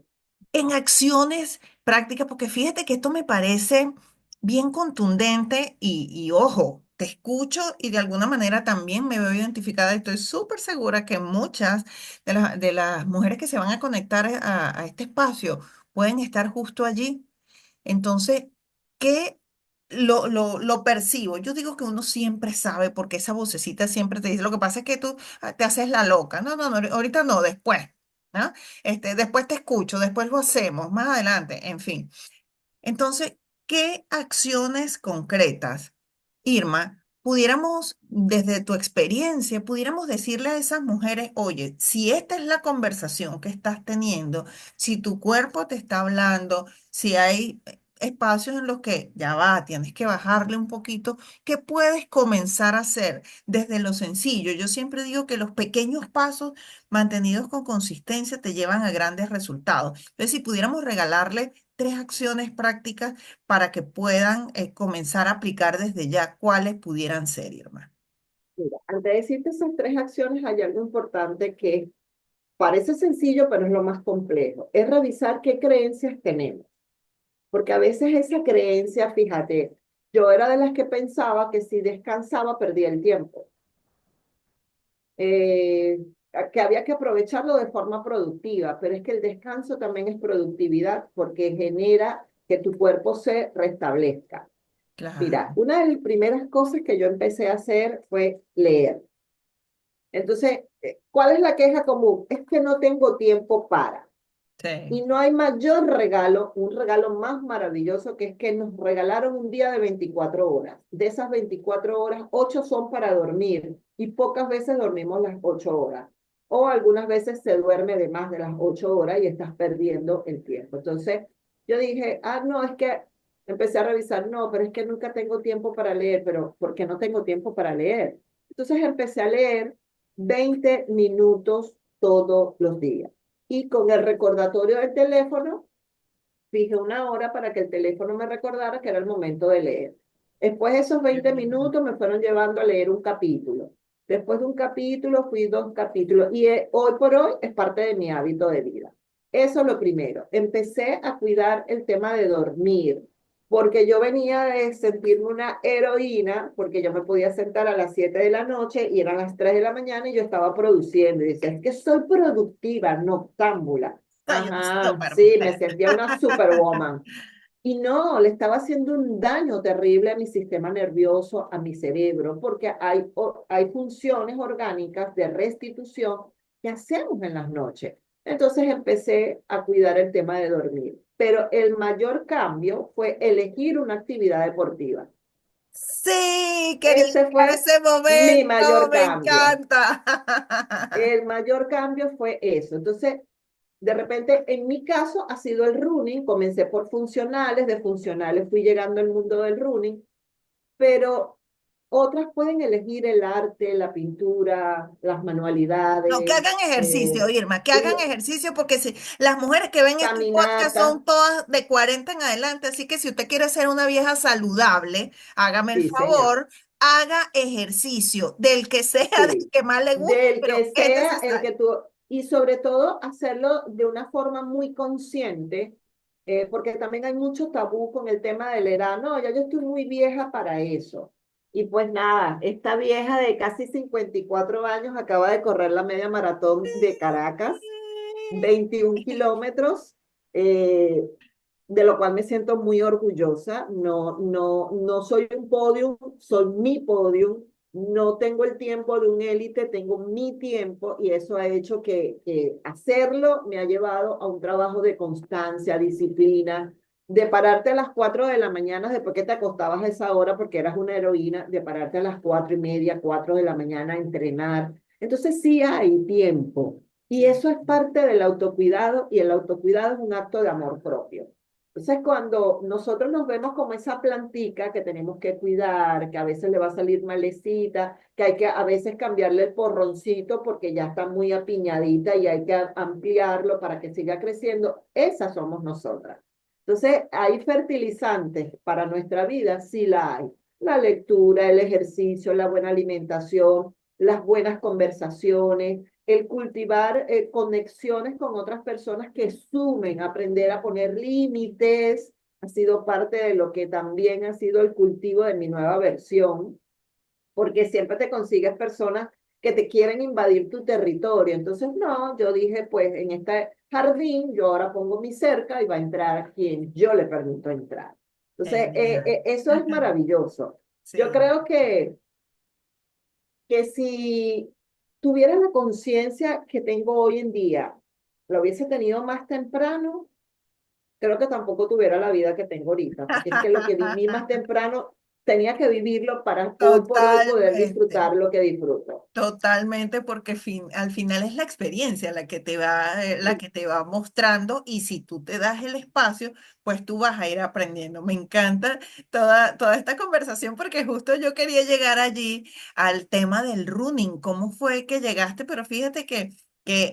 En acciones prácticas, porque fíjate que esto me parece bien contundente y ojo, te escucho y de alguna manera también me veo identificada. Estoy súper segura que muchas de las mujeres que se van a conectar a este espacio pueden estar justo allí. Entonces, ¿qué lo percibo? Yo digo que uno siempre sabe porque esa vocecita siempre te dice, lo que pasa es que tú te haces la loca. No, no, no, ahorita no, después. ¿No? Después te escucho, después lo hacemos, más adelante, en fin. Entonces, ¿qué acciones concretas, Irma, pudiéramos, desde tu experiencia, pudiéramos decirle a esas mujeres, oye, si esta es la conversación que estás teniendo, si tu cuerpo te está hablando, si hay espacios en los que ya va, tienes que bajarle un poquito, ¿qué puedes comenzar a hacer desde lo sencillo? Yo siempre digo que los pequeños pasos mantenidos con consistencia te llevan a grandes resultados. Entonces, si pudiéramos regalarle tres acciones prácticas para que puedan comenzar a aplicar desde ya cuáles pudieran ser, Irma. Mira, antes de decirte esas tres acciones, hay algo importante que parece sencillo, pero es lo más complejo. Es revisar qué creencias tenemos. Porque a veces esa creencia, fíjate, yo era de las que pensaba que si descansaba perdía el tiempo, eh, que había que aprovecharlo de forma productiva, pero es que el descanso también es productividad porque genera que tu cuerpo se restablezca. Mira, Claro, una de las primeras cosas que yo empecé a hacer fue leer. Entonces, ¿cuál es la queja común? Es que no tengo tiempo para. sí, Y no hay mayor regalo, un regalo más maravilloso que es que nos regalaron un día de 24 horas. De esas 24 horas, 8 son para dormir y pocas veces dormimos las 8 horas. O algunas veces se duerme de más de las 8 horas y estás perdiendo el tiempo. Entonces, yo dije, no, es que empecé a revisar, no, pero es que nunca tengo tiempo para leer, pero ¿por qué no tengo tiempo para leer? Entonces empecé a leer 20 minutos todos los días y con el recordatorio del teléfono, fijé una hora para que el teléfono me recordara que era el momento de leer. Después de esos qué 20 bueno. minutos me fueron llevando a leer un capítulo. Después de un capítulo fui dos capítulos y hoy por hoy es parte de mi hábito de vida. Eso es lo primero. Empecé a cuidar el tema de dormir, porque yo venía de sentirme una heroína, porque yo me podía sentar a las 7 de la noche y eran las 3 de la mañana y yo estaba produciendo. Y decía, es que soy productiva, noctámbula. Soy una Ajá, sí, me supermujer. sentía una superwoman. Y no, le estaba haciendo un daño terrible a mi sistema nervioso, a mi cerebro, porque hay funciones orgánicas de restitución que hacemos en las noches. Entonces empecé a cuidar el tema de dormir. Pero el mayor cambio fue elegir una actividad deportiva. Sí, quería Ese llegar a fue ese mi momento, mayor me cambio. encanta. El mayor cambio fue eso. Entonces, de repente, en mi caso, ha sido el running. Comencé por funcionales, de funcionales fui llegando al mundo del running, pero otras pueden elegir el arte, la pintura, las No, que manualidades, hagan ejercicio, Irma, que hagan y ejercicio porque si las mujeres que ven este podcast caminata. son todas de 40 en adelante, así que si usted quiere ser una vieja saludable, hágame el Sí, señor. favor, haga ejercicio, del que sea, del Sí, que más le guste, del pero que es sea el necesario. que tú, y sobre todo hacerlo de una forma muy consciente, porque también hay mucho tabú con el tema de la edad. No, ya yo estoy muy vieja para eso. Y pues nada, esta vieja de casi 54 años acaba de correr la media maratón de Caracas, 21 kilómetros. eh, de lo cual me siento muy orgullosa. No, no, no soy un podium, soy mi podium. No tengo el tiempo de un élite, tengo mi tiempo y eso ha hecho que hacerlo me ha llevado a un trabajo de constancia, disciplina, de pararte a las 4 de la mañana después que te acostabas a esa hora porque eras una heroína, de pararte a las 4:30, 4 de la mañana a entrenar. Entonces sí hay tiempo y Sí. eso es parte del autocuidado y el autocuidado es un acto de amor propio. Entonces, cuando nosotros nos vemos como esa plantica que tenemos que cuidar, que a veces le va a salir malecita, que hay que a veces cambiarle el porroncito porque ya está muy apiñadita y hay que ampliarlo para que siga creciendo, esas somos nosotras. Entonces, hay fertilizantes para nuestra vida, sí la hay. La lectura, el ejercicio, la buena alimentación, las buenas conversaciones, el cultivar conexiones con otras personas que sumen, aprender a poner límites, ha sido parte de lo que también ha sido el cultivo de mi nueva versión, porque siempre te consigues personas que te quieren invadir tu territorio. Entonces, no, yo dije, pues en este jardín yo ahora pongo mi cerca y va a entrar a quien yo le permito entrar. Entonces, Genial. eso es maravilloso. Yo Sí. creo que si tuviera la conciencia que tengo hoy en día, lo hubiese tenido más temprano, creo que tampoco tuviera la vida que tengo ahorita, porque es que lo que viví más temprano tenía que vivirlo para hoy por hoy poder Totalmente. disfrutar lo que disfruto. Totalmente, porque al final es la experiencia la Sí, que te va mostrando y si tú te das el espacio, pues tú vas a ir aprendiendo. Me encanta toda esta conversación porque justo yo quería llegar allí al tema del running. ¿Cómo fue que llegaste? Pero fíjate que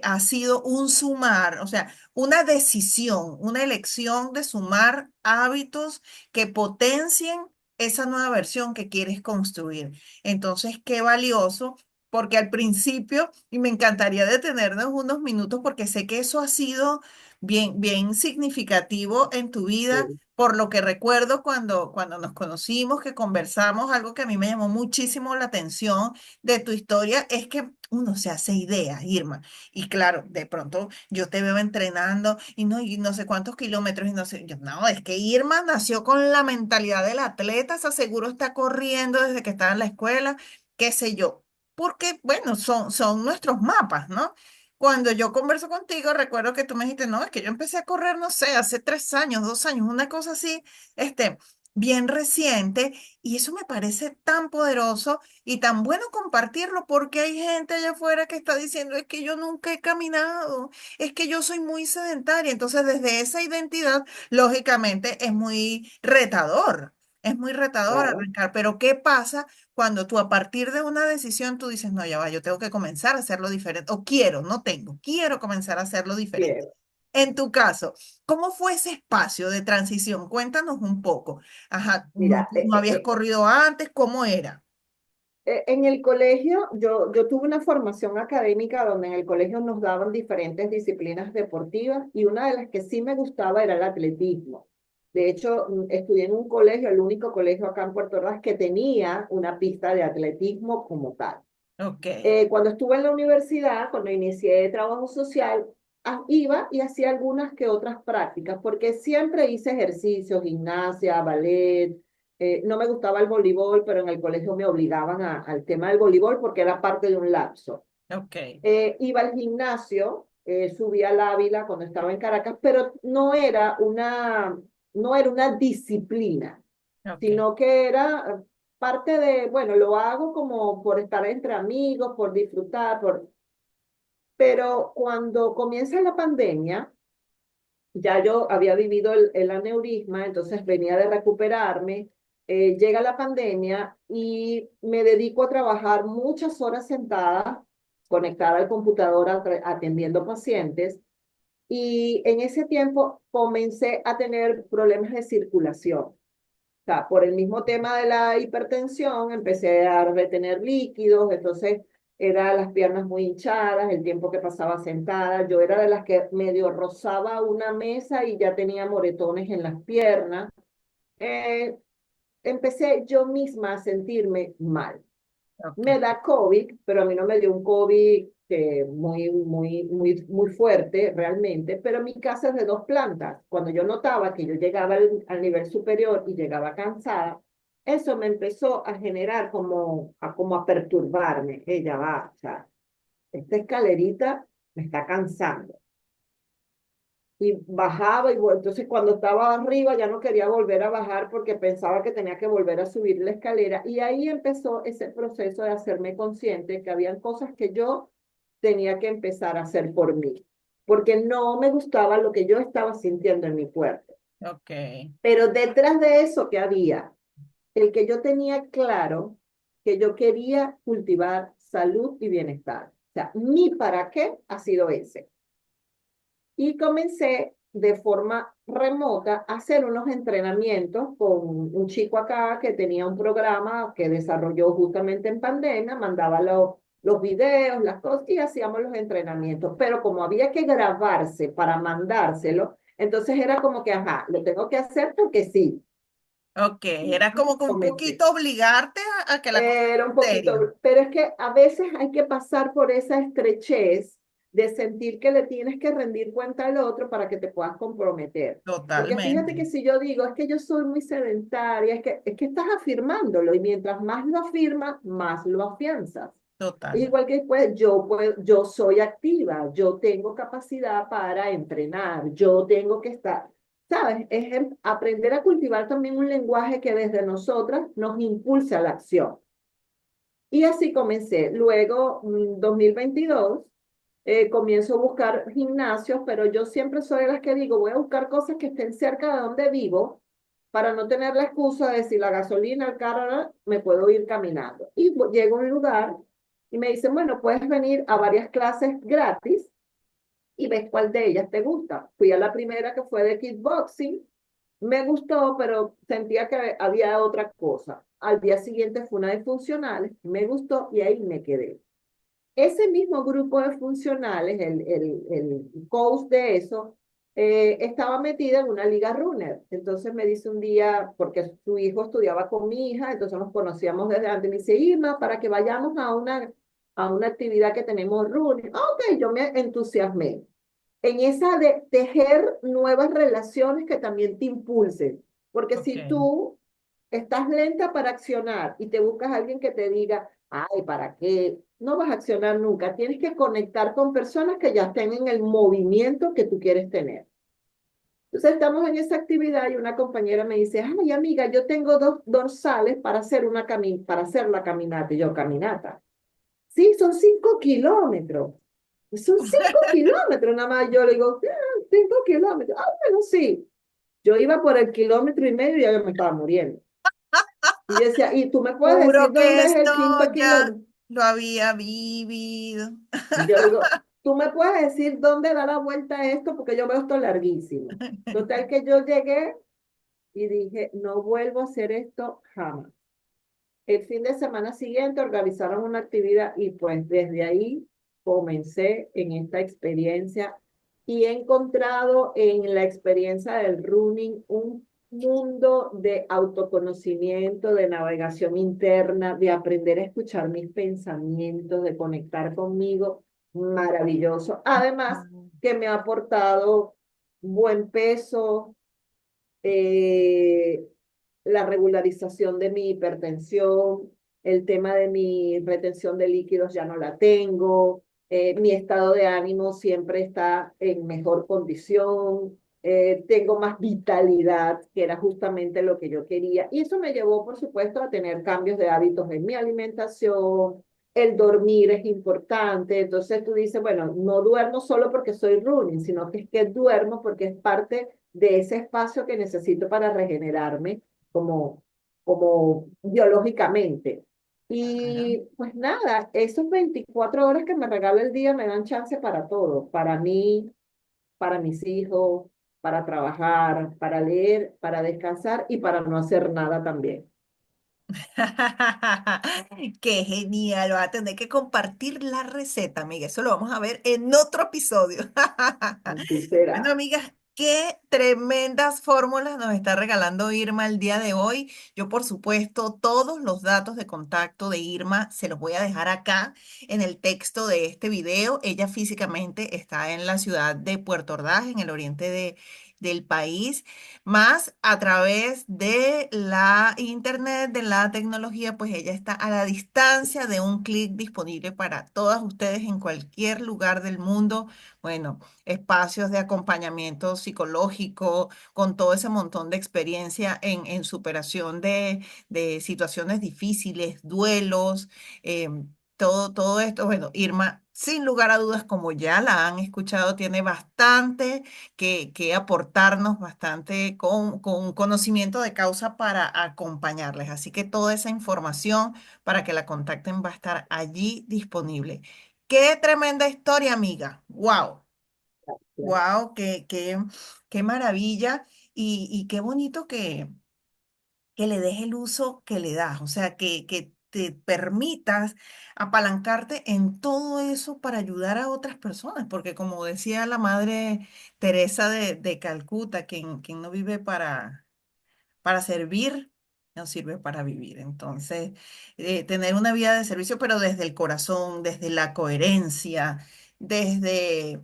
ha sido un sumar, o sea, una decisión, una elección de sumar hábitos que potencien esa nueva versión que quieres construir. Entonces, qué valioso porque al principio, y me encantaría detenernos unos minutos porque sé que eso ha sido bien significativo en tu vida, sí, por lo que recuerdo cuando nos conocimos, que conversamos, algo que a mí me llamó muchísimo la atención de tu historia, es que uno se hace ideas, Irma. Y claro, de pronto yo te veo entrenando y no sé cuántos kilómetros y no sé, no, es que Irma nació con la mentalidad del atleta, se seguro está corriendo desde que estaba en la escuela, qué sé yo porque, bueno, son nuestros mapas, ¿no? Cuando yo converso contigo, recuerdo que tú me dijiste, no, es que yo empecé a correr, no sé, hace 3 años, 2 años, una cosa así, este, bien reciente, y eso me parece tan poderoso y tan bueno compartirlo porque hay gente allá afuera que está diciendo, es que yo nunca he caminado, es que yo soy muy sedentaria, entonces desde esa identidad, lógicamente, es muy retador claro, arrancar, pero ¿qué pasa? Cuando tú a partir de una decisión tú dices, no, ya va, yo tengo que comenzar a hacerlo diferente, o quiero, no tengo, quiero comenzar a hacerlo diferente. quiero. En tu caso, ¿cómo fue ese espacio de transición? Cuéntanos un poco. Ajá, no, Mira, no habías corrido antes, ¿cómo era? en el colegio, yo tuve una formación académica donde en el colegio nos daban diferentes disciplinas deportivas y una de las que sí me gustaba era el atletismo. De hecho, estudié en un colegio, el único colegio acá en Puerto Ordaz que tenía una pista de atletismo como tal. Ok, Cuando estuve en la universidad, cuando inicié trabajo social, iba y hacía algunas que otras prácticas, porque siempre hice ejercicio, gimnasia, ballet. No me gustaba el voleibol, pero en el colegio me obligaban al tema del voleibol porque era parte de un lapso. ok, Iba al gimnasio, subía al Ávila cuando estaba en Caracas, pero no era una disciplina, ok, sino que era parte de, bueno, lo hago como por estar entre amigos, por disfrutar, pero cuando comienza la pandemia, ya yo había vivido el aneurisma, entonces venía de recuperarme, llega la pandemia y me dedico a trabajar muchas horas sentada, conectada al computador, atendiendo pacientes, y en ese tiempo comencé a tener problemas de circulación. O sea, por el mismo tema de la hipertensión, empecé a retener líquidos, entonces eran las piernas muy hinchadas, el tiempo que pasaba sentada, yo era de las que medio rozaba una mesa y ya tenía moretones en las piernas. Eh, Empecé yo misma a sentirme mal. ok, Me da COVID, pero a mí no me dio un COVID muy fuerte realmente, pero mi casa es de 2 plantas. Cuando yo notaba que yo llegaba al nivel superior y llegaba cansada, eso me empezó a generar como a perturbarme. Ella va, o sea, esta escalerita me está cansando y bajaba entonces cuando estaba arriba ya no quería volver a bajar porque pensaba que tenía que volver a subir la escalera y ahí empezó ese proceso de hacerme consciente que habían cosas que yo tenía que empezar a hacer por mí, porque no me gustaba lo que yo estaba sintiendo en mi cuerpo. ok, Pero detrás de eso que había, el que yo tenía claro que yo quería cultivar salud y bienestar. O sea, mi para qué ha sido ese y comencé de forma remota a hacer unos entrenamientos con un chico acá que tenía un programa que desarrolló justamente en pandemia, mandaba los videos, las cosas y hacíamos los entrenamientos, pero como había que grabarse para mandárselo, entonces era como que, ajá, lo tengo que hacer porque sí. ok. Era como que un Comencé. poquito obligarte a que la cosa Era un en serio. poquito, pero es que a veces hay que pasar por esa estrechez de sentir que le tienes que rendir cuenta al otro para que te puedas comprometer. Porque fíjate Totalmente, que si yo digo, es que yo soy muy sedentaria, es que estás afirmándolo y mientras más lo afirmas, más lo afianzas. total. Igual que pues, yo soy activa, yo tengo capacidad para entrenar, yo tengo que estar. O ¿sabes? Es aprender a cultivar también un lenguaje que desde nosotras nos impulse a la acción. Y así comencé. Luego, 2022, comienzo a buscar gimnasios, pero yo siempre soy de las que digo, voy a buscar cosas que estén cerca de donde vivo para no tener la excusa de si la gasolina, el carro, me puedo ir caminando. Y llego a un lugar y me dicen, bueno, puedes venir a varias clases gratis y ves cuál de ellas te gusta. Fui a la primera que fue de kickboxing, me gustó, pero sentía que había otra cosa. Al día siguiente fue una de funcionales, me gustó y ahí me quedé. Ese mismo grupo de funcionales, el coach de eso, estaba metida en una liga runner. Entonces me dice un día, porque su hijo estudiaba con mi hija, entonces nos conocíamos desde antes, me dice, Irma, para que vayamos a una actividad que tenemos running. Ah, ok, yo me entusiasmé en esa de tejer nuevas relaciones que también te impulsen. Porque Ok. si tú estás lenta para accionar y te buscas a alguien que te diga, ay, ¿para qué? No vas a accionar nunca. Tienes que conectar con personas que ya estén en el movimiento que tú quieres tener. Entonces estamos en esa actividad y una compañera me dice, ay, amiga, yo tengo dos dorsales para hacer, para hacer la caminata. Y yo, caminata. Sí, son 5 kilómetros. Son 5 kilómetros nada más. Yo le digo, 5 kilómetros. Ah, bueno, sí. Yo iba por el kilómetro y medio y ya me estaba muriendo. Y yo decía, ¿y tú me puedes decir Juro que dónde es esto el quinto ya kilómetro? lo había vivido. Y yo le digo, ¿tú me puedes decir dónde da la vuelta a esto? Porque yo veo esto larguísimo. Total que yo llegué y dije, no vuelvo a hacer esto jamás. El fin de semana siguiente organizaron una actividad y pues desde ahí comencé en esta experiencia y he encontrado en la experiencia del running un mundo de autoconocimiento, de navegación interna, de aprender a escuchar mis pensamientos, de conectar conmigo, maravilloso. Además, que me ha aportado buen peso, eh, la regularización de mi hipertensión, el tema de mi retención de líquidos ya no la tengo, mi estado de ánimo siempre está en mejor condición, tengo más vitalidad, que era justamente lo que yo quería. Y eso me llevó, por supuesto, a tener cambios de hábitos en mi alimentación. El dormir es importante, entonces tú dices, bueno, no duermo solo porque soy running, sino que es que duermo porque es parte de ese espacio que necesito para regenerarme como, como biológicamente. Claro. Y pues nada, esos 24 horas que me regala el día me dan chance para todo, para mí, para mis hijos, para trabajar, para leer, para descansar y para no hacer nada también. Qué genial, va a tener que compartir la receta, amiga. Eso lo vamos a ver en otro episodio. Así Bueno, será. amigas, qué tremendas fórmulas nos está regalando Irma el día de hoy. Yo, por supuesto, todos los datos de contacto de Irma se los voy a dejar acá en el texto de este video. Ella físicamente está en la ciudad de Puerto Ordaz, en el oriente del país, más a través de la internet, de la tecnología, pues ella está a la distancia de un clic disponible para todas ustedes en cualquier lugar del mundo. Bueno, espacios de acompañamiento psicológico, con todo ese montón de experiencia en superación de situaciones difíciles, duelos, todo esto. Bueno, Irma, sin lugar a dudas, como ya la han escuchado, tiene bastante que aportarnos, bastante con conocimiento de causa para acompañarles. Así que toda esa información para que la contacten va a estar allí disponible. Qué tremenda historia, amiga. Wow. Wow, qué maravilla y qué bonito que le des el uso que le das, o sea, que te permitas apalancarte en todo eso para ayudar a otras personas, porque como decía la madre Teresa de Calcuta, quien no vive para servir, no sirve para vivir. Entonces, tener una vida de servicio, pero desde el corazón, desde la coherencia, desde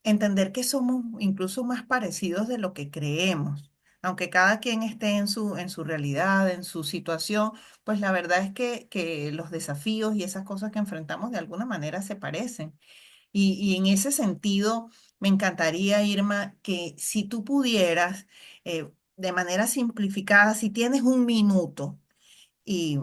entender que somos incluso más parecidos de lo que creemos. Aunque cada quien esté en su realidad, en su situación, pues la verdad es que los desafíos y esas cosas que enfrentamos de alguna manera se parecen. Y en ese sentido, me encantaría, Irma, que si tú pudieras, de manera simplificada, si tienes un minuto y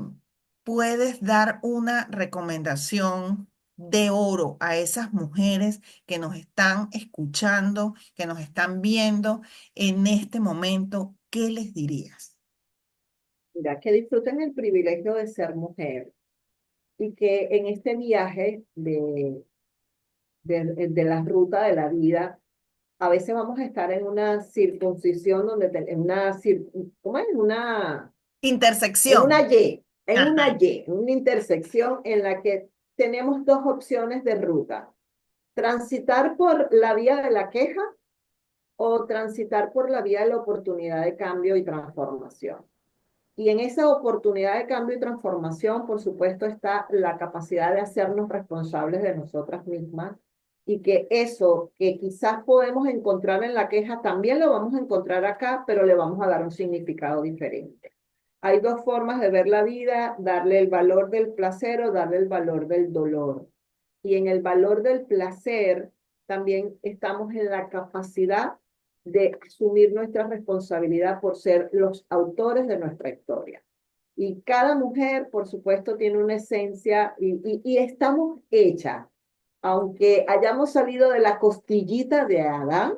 puedes dar una recomendación de oro a esas mujeres que nos están escuchando, que nos están viendo en este momento, ¿qué les dirías? Mira, que disfruten el privilegio de ser mujer y que en este viaje de la ruta de la vida, a veces vamos a estar en una circuncisión donde, en una, ¿cómo es? Intersección. En una Ajá. Y, en una intersección en la que tenemos dos opciones de ruta. Transitar por la vía de la queja o transitar por la vía de la oportunidad de cambio y transformación. Y en esa oportunidad de cambio y transformación, por supuesto, está la capacidad de hacernos responsables de nosotras mismas y que eso que quizás podemos encontrar en la queja, también lo vamos a encontrar acá, pero le vamos a dar un significado diferente. Hay dos formas de ver la vida, darle el valor del placer o darle el valor del dolor. Y en el valor del placer también estamos en la capacidad de asumir nuestra responsabilidad por ser los autores de nuestra historia. Y cada mujer, por supuesto, tiene una esencia y estamos hechas, aunque hayamos salido de la costillita de Adán,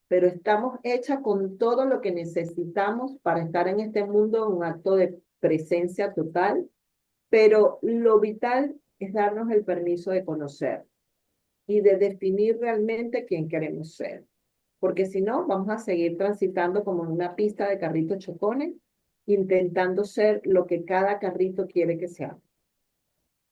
pero estamos hechas con todo lo que necesitamos para estar en este mundo, un acto de presencia total, pero lo vital es darnos el permiso de conocer y de definir realmente quién queremos ser. Porque si no, vamos a seguir transitando como en una pista de carritos chocones, intentando ser lo que cada carrito quiere que sea.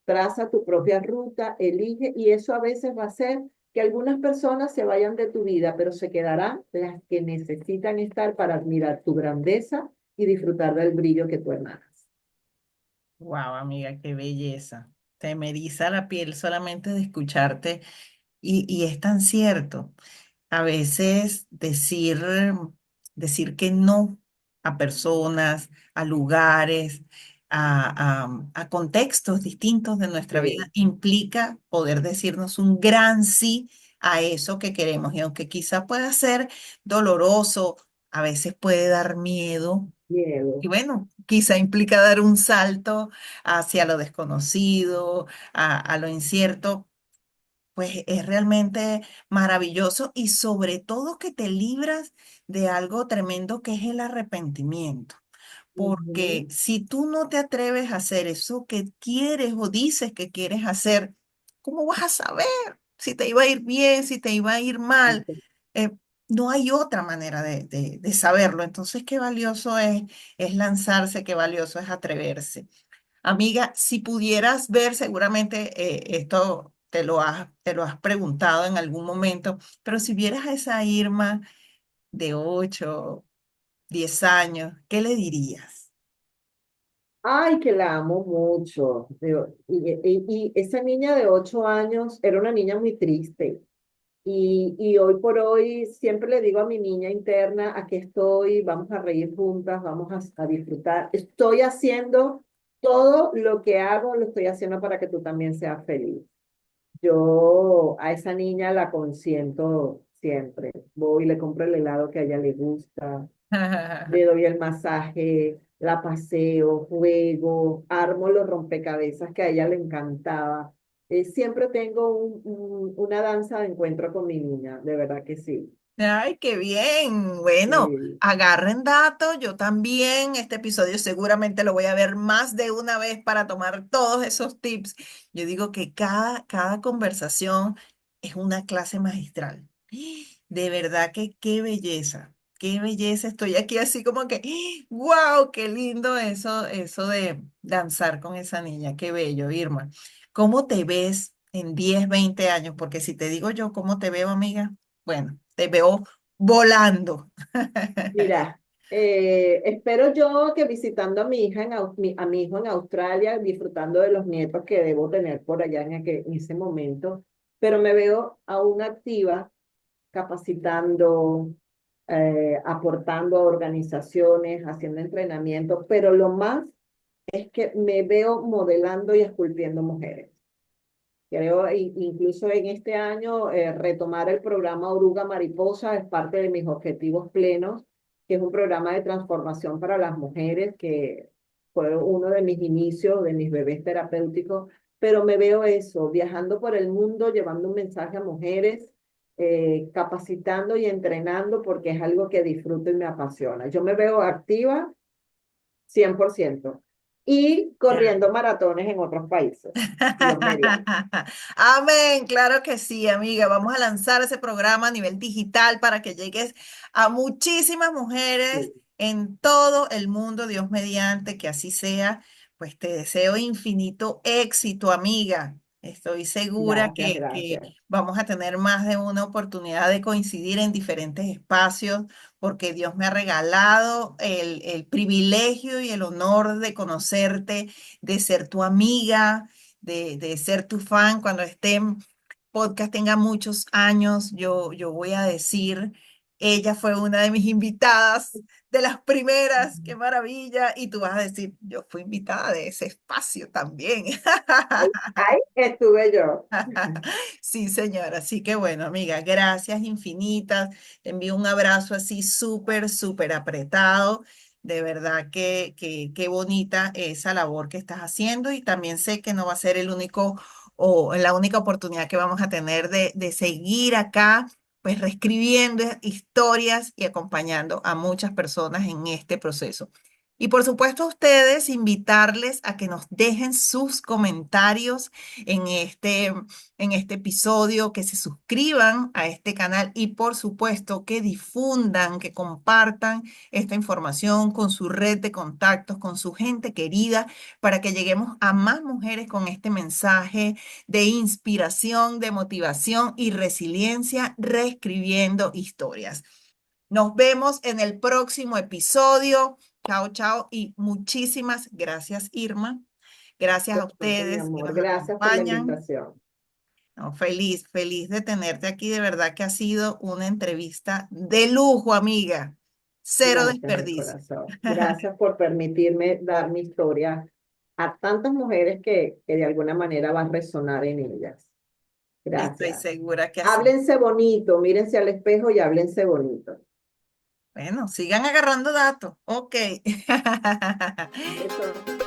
Traza tu propia ruta, elige, y eso a veces va a hacer que algunas personas se vayan de tu vida, pero se quedarán las que necesitan estar para admirar tu grandeza y disfrutar del brillo que tú emanas. Wow, amiga, qué belleza. Te me eriza la piel solamente de escucharte y es tan cierto. A veces decir que no a personas, a lugares, a contextos distintos de nuestra vida Sí, implica poder decirnos un gran sí a eso que queremos. Y aunque quizá pueda ser doloroso, a veces puede dar miedo. Y miedo. bueno, quizá implica dar un salto hacia lo desconocido, a lo incierto, pues es realmente maravilloso y sobre todo que te libras de algo tremendo que es el arrepentimiento. Porque Ujú, si tú no te atreves a hacer eso que quieres o dices que quieres hacer, ¿cómo vas a saber si te iba a ir bien, si te iba a ir mal? Eh, no hay otra manera de saberlo. Entonces, qué valioso es lanzarse, qué valioso es atreverse. Amiga, si pudieras ver, seguramente esto te lo has preguntado en algún momento, pero si vieras a esa Irma de 8, 10 años, ¿qué le dirías? Ay, que la amo mucho. Y esa niña de 8 años era una niña muy triste. Y hoy por hoy siempre le digo a mi niña interna, aquí estoy, vamos a reír juntas, vamos a disfrutar. Estoy haciendo todo lo que hago, lo estoy haciendo para que tú también seas feliz. Yo a esa niña la consiento siempre. Voy y le compro el helado que a ella le gusta, le doy el masaje, la paseo, juego, armo los rompecabezas que a ella le encantaba. Siempre tengo una danza de encuentro con mi niña, de verdad que sí. Ay, qué bien. Bueno, Sí. agarren datos. Yo también este episodio seguramente lo voy a ver más de una vez para tomar todos esos tips. Yo digo que cada conversación es una clase magistral. De verdad que qué belleza, qué belleza. Estoy aquí así como que, wow, qué lindo eso de danzar con esa niña. Qué bello, Irma. ¿Cómo te ves en 10, 20 años? Porque si te digo yo cómo te veo, amiga. Bueno, te veo volando. Mira, espero yo que visitando a mi hija a mi hijo en Australia, disfrutando de los nietos que debo tener por allá en ese momento, pero me veo aún activa, capacitando, aportando a organizaciones, haciendo entrenamiento, pero lo más es que me veo modelando y esculpiendo mujeres. Creo, incluso en este año, retomar el programa Oruga Mariposa es parte de mis objetivos plenos, que es un programa de transformación para las mujeres, que fue uno de mis inicios, de mis bebés terapéuticos, pero me veo eso, viajando por el mundo, llevando un mensaje a mujeres, capacitando y entrenando, porque es algo que disfruto y me apasiona. Yo me veo activa 100% y Ya. corriendo maratones en otros países, Dios mediante. Amén, claro que sí, amiga. Vamos a lanzar ese programa a nivel digital para que llegues a muchísimas mujeres Sí. en todo el mundo, Dios mediante, que así sea. Pues te deseo infinito éxito, amiga. Estoy segura Gracias, que gracias. vamos a tener más de una oportunidad de coincidir en diferentes espacios, porque Dios me ha regalado el privilegio y el honor de conocerte, de ser tu amiga, de ser tu fan. Cuando este podcast tenga muchos años, yo voy a decir, ella fue una de mis invitadas, de las primeras, qué maravilla. Y tú vas a decir, yo fui invitada de ese espacio también. Ahí estuve yo. Sí, señora. Así que bueno, amiga, gracias infinitas. Te envío un abrazo así súper, súper apretado. De verdad que qué bonita esa labor que estás haciendo, y también sé que no va a ser el único o la única oportunidad que vamos a tener de seguir acá, pues reescribiendo historias y acompañando a muchas personas en este proceso. Y por supuesto a ustedes, invitarles a que nos dejen sus comentarios en este episodio, que se suscriban a este canal y por supuesto que difundan, que compartan esta información con su red de contactos, con su gente querida, para que lleguemos a más mujeres con este mensaje de inspiración, de motivación y resiliencia, reescribiendo historias. Nos vemos en el próximo episodio. Chao, chao, y muchísimas gracias, Irma. Gracias a Bueno, mi ustedes que amor, nos gracias por la acompañan. invitación. No, feliz, feliz de tenerte aquí. De verdad que ha sido una entrevista de lujo, amiga. Cero Gracias, mi desperdicio. corazón. Gracias por permitirme dar mi historia a tantas mujeres que de alguna manera va a resonar en ellas. Estoy Gracias. segura que así. Háblense bonito, mírense al espejo y háblense bonito. Bueno, sigan agarrando datos. Ok. Un beso.